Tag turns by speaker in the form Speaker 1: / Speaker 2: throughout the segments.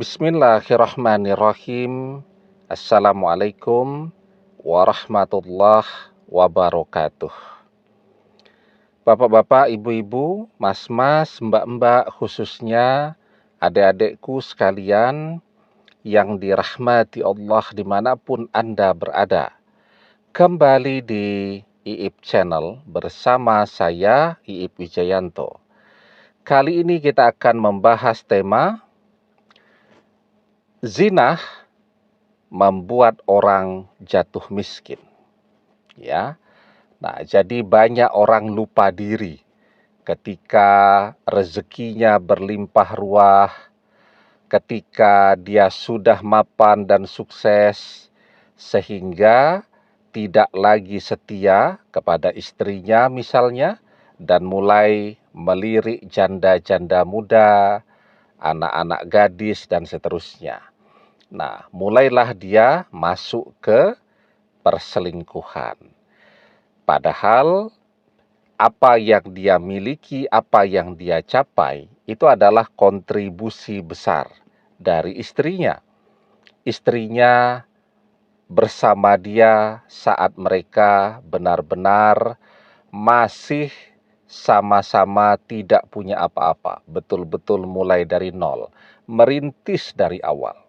Speaker 1: Bismillahirrahmanirrahim. Assalamualaikum warahmatullahi wabarakatuh. Bapak-bapak, ibu-ibu, mas-mas, mbak-mbak, khususnya adik-adikku sekalian yang dirahmati Allah dimanapun Anda berada. Kembali di IIP Channel bersama saya, IIP Wijayanto. Kali ini kita akan membahas tema zina membuat orang jatuh miskin. Ya. Nah, jadi banyak orang lupa diri ketika rezekinya berlimpah ruah, ketika dia sudah mapan dan sukses, sehingga tidak lagi setia kepada istrinya misalnya, dan mulai melirik janda-janda muda, anak-anak gadis, dan seterusnya. Nah, mulailah dia masuk ke perselingkuhan. Padahal apa yang dia miliki, apa yang dia capai, itu adalah kontribusi besar dari istrinya. Istrinya bersama dia saat mereka benar-benar masih sama-sama tidak punya apa-apa. Betul-betul mulai dari nol, merintis dari awal.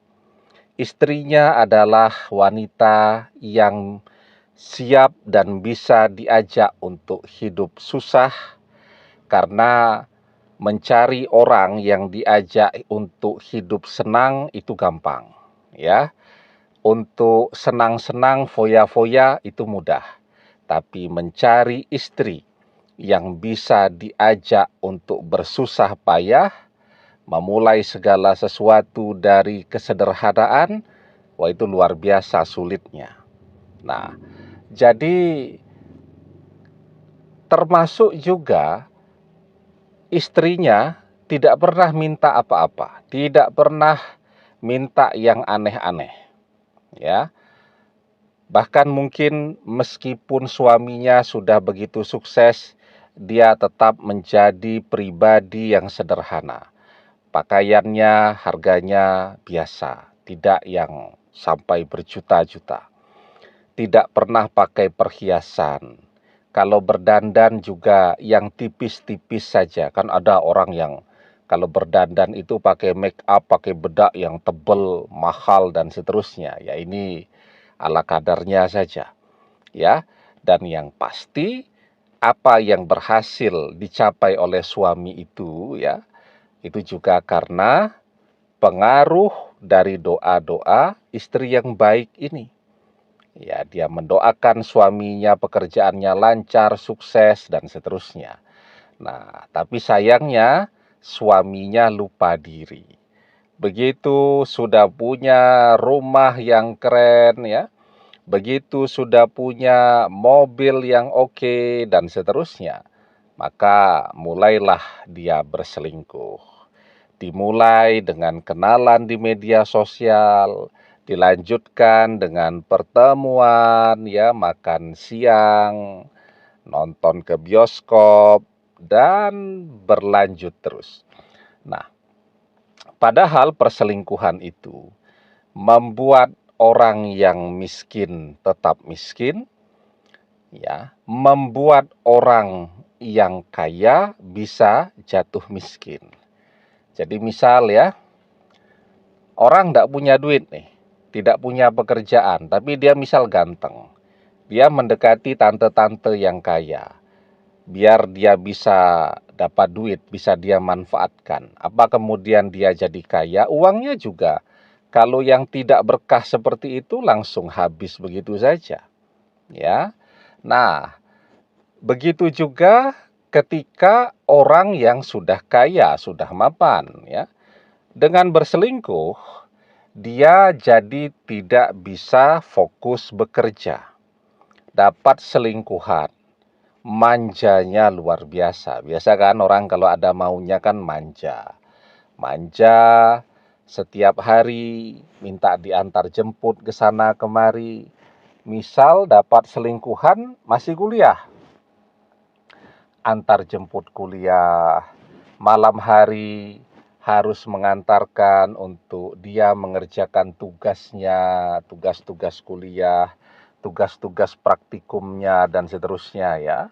Speaker 1: Istrinya adalah wanita yang siap dan bisa diajak untuk hidup susah, karena mencari orang yang diajak untuk hidup senang itu gampang, ya. Untuk senang-senang, foya-foya itu mudah. Tapi mencari istri yang bisa diajak untuk bersusah payah, memulai segala sesuatu dari kesederhanaan, wah itu luar biasa sulitnya. Nah, jadi termasuk juga istrinya tidak pernah minta apa-apa, tidak pernah minta yang aneh-aneh, ya. Bahkan mungkin meskipun suaminya sudah begitu sukses, dia tetap menjadi pribadi yang sederhana. Pakaiannya harganya biasa, tidak yang sampai berjuta-juta. Tidak pernah pakai perhiasan. Kalau berdandan juga yang tipis-tipis saja. Kan ada orang yang kalau berdandan itu pakai make up, pakai bedak yang tebal, mahal, dan seterusnya. Ya ini ala kadarnya saja. Ya, dan yang pasti apa yang berhasil dicapai oleh suami itu, ya, itu juga karena pengaruh dari doa-doa istri yang baik ini. Ya, dia mendoakan suaminya pekerjaannya lancar, sukses, dan seterusnya. Nah, tapi sayangnya suaminya lupa diri. Begitu sudah punya rumah yang keren, ya, begitu sudah punya mobil yang oke, dan seterusnya, maka mulailah dia berselingkuh. Dimulai dengan kenalan di media sosial, dilanjutkan dengan pertemuan, ya, makan siang, nonton ke bioskop, dan berlanjut terus. Nah, padahal perselingkuhan itu membuat orang yang miskin tetap miskin, ya, membuat orang yang kaya bisa jatuh miskin. Jadi misal ya, orang tidak punya duit nih, tidak punya pekerjaan, tapi dia misal ganteng. Dia mendekati tante-tante yang kaya, biar dia bisa dapat duit, bisa dia manfaatkan. Apa kemudian dia jadi kaya? Uangnya juga, kalau yang tidak berkah seperti itu langsung habis begitu saja. Ya, nah, begitu juga ketika orang yang sudah kaya, sudah mapan, ya, dengan berselingkuh, dia jadi tidak bisa fokus bekerja. Dapat selingkuhan, manjanya luar biasa. Biasa kan orang kalau ada maunya kan manja. Manja setiap hari, minta diantar jemput ke sana kemari. Misal dapat selingkuhan masih kuliah, antar jemput kuliah, malam hari harus mengantarkan untuk dia mengerjakan tugasnya, tugas-tugas kuliah, tugas-tugas praktikumnya, dan seterusnya ya.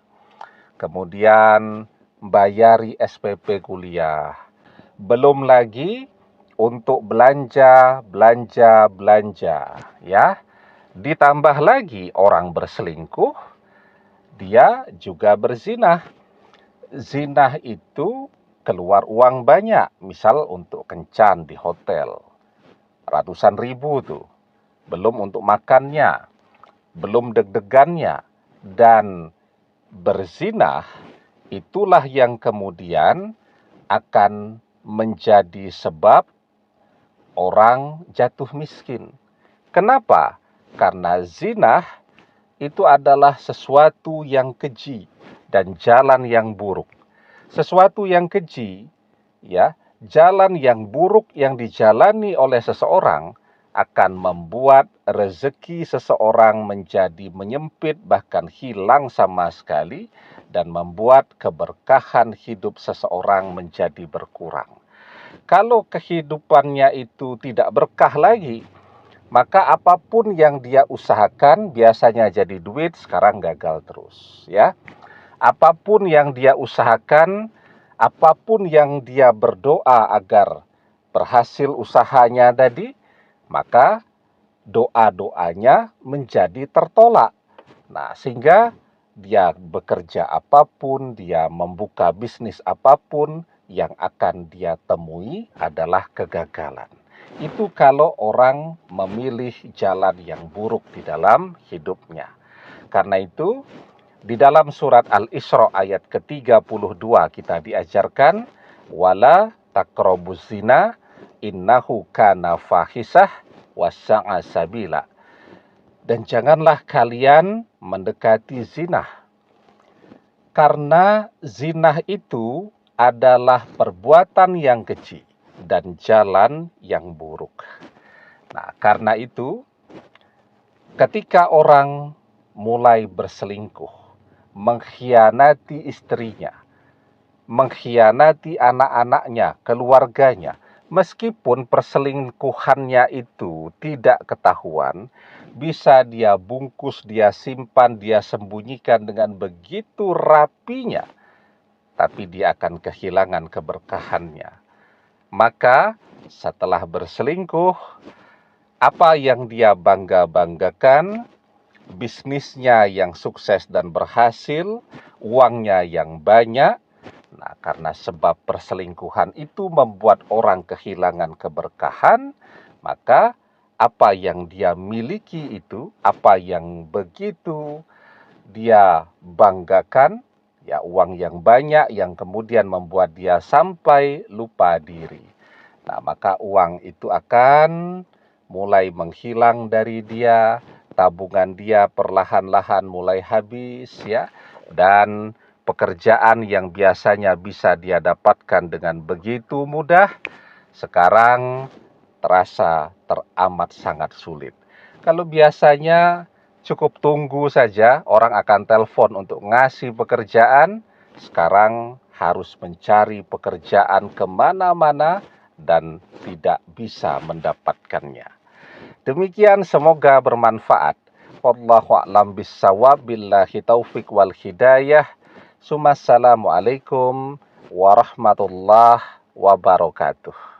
Speaker 1: Kemudian bayari SPP kuliah. Belum lagi untuk belanja ya. Ditambah lagi orang berselingkuh, dia juga berzinah. Zinah itu keluar uang banyak, misal untuk kencan di hotel, ratusan ribu tuh. Belum untuk makannya, belum deg-degannya. Dan berzinah itulah yang kemudian akan menjadi sebab orang jatuh miskin. Kenapa? Karena zinah itu adalah sesuatu yang keji dan jalan yang buruk. Sesuatu yang keji, ya, jalan yang buruk yang dijalani oleh seseorang akan membuat rezeki seseorang menjadi menyempit, bahkan hilang sama sekali, dan membuat keberkahan hidup seseorang menjadi berkurang. Kalau kehidupannya itu tidak berkah lagi, maka apapun yang dia usahakan biasanya jadi duit, sekarang gagal terus, ya. Apapun yang dia usahakan, apapun yang dia berdoa agar berhasil usahanya tadi, maka doa-doanya menjadi tertolak. Nah, sehingga dia bekerja apapun, dia membuka bisnis apapun, yang akan dia temui adalah kegagalan. Itu kalau orang memilih jalan yang buruk di dalam hidupnya. Karena itu, di dalam surat Al-Isra ayat ke-32 kita diajarkan, wala taqrabuz zina innahu kana fahisah wassa'a sabila. Dan janganlah kalian mendekati zina, karena zina itu adalah perbuatan yang keji dan jalan yang buruk. Nah, karena itu, ketika orang mulai berselingkuh, mengkhianati istrinya, mengkhianati anak-anaknya, keluarganya, meskipun perselingkuhannya itu tidak ketahuan, bisa dia bungkus, dia simpan, dia sembunyikan dengan begitu rapinya, tapi dia akan kehilangan keberkahannya. Maka setelah berselingkuh, apa yang dia bangga-banggakan, bisnisnya yang sukses dan berhasil, uangnya yang banyak. Nah, karena sebab perselingkuhan itu membuat orang kehilangan keberkahan, maka apa yang dia miliki itu, apa yang begitu dia banggakan, ya, uang yang banyak yang kemudian membuat dia sampai lupa diri. Nah, maka uang itu akan mulai menghilang dari dia, tabungan dia perlahan-lahan mulai habis, ya, dan pekerjaan yang biasanya bisa dia dapatkan dengan begitu mudah, sekarang terasa teramat sangat sulit. Kalau biasanya cukup tunggu saja, orang akan telepon untuk ngasih pekerjaan, sekarang harus mencari pekerjaan kemana-mana dan tidak bisa mendapatkannya. Demikian, semoga bermanfaat. Wallahu a'lam bissawab, billahi taufik wal hidayah. Assalamualaikum warahmatullahi wabarakatuh.